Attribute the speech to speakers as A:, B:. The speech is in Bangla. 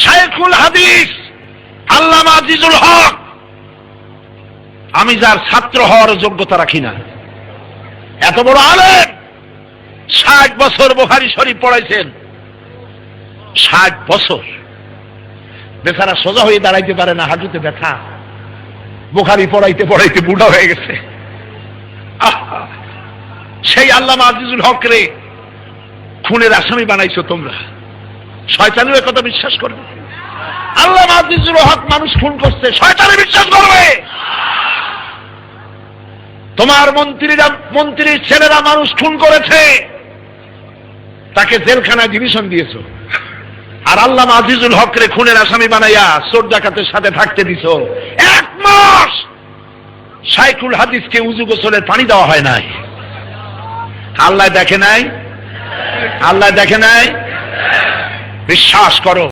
A: শাইখুল হাদিস আল্লামা আজিজুল হক, আমি যার ছাত্র হওয়ার যোগ্যতা রাখি না, এত বড় আলেম, 60 বছর বুখারী শরীফ পড়াইছেন, 60 বছর। বেচারা সোজা হয়ে দাঁড়াইতে পারে না, হাঁটুতে ব্যথা, বুখারী পড়াইতে পড়াইতে বুড়া হয়ে গেছে। সেই আল্লামা আজিজুল হক রে খুনের আসামি বানাইছো তোমরা। শয়তানিও কথা বিশ্বাস করবে? আল্লামা আজিজুল হক মানুষ খুন করছে, শয়তানি বিশ্বাস করবে? তোমার মন্ত্রীর ছেলেরা মানুষ খুন করেছে, তাকে জেলখানায় ডিভিশন দিয়েছো, আর আল্লামা আজিজুল হক রে খুনের আসামি বানাইয়া চোর ডাকাতের সাথে থাকতে দিছো। 1 মাস শাইখুল হাদিসকে উযু গোসলের পানি দেওয়া হয় নাই। আল্লাহ দেখে নাই? আল্লাহ দেখে নাই? বিশ্বাস করো।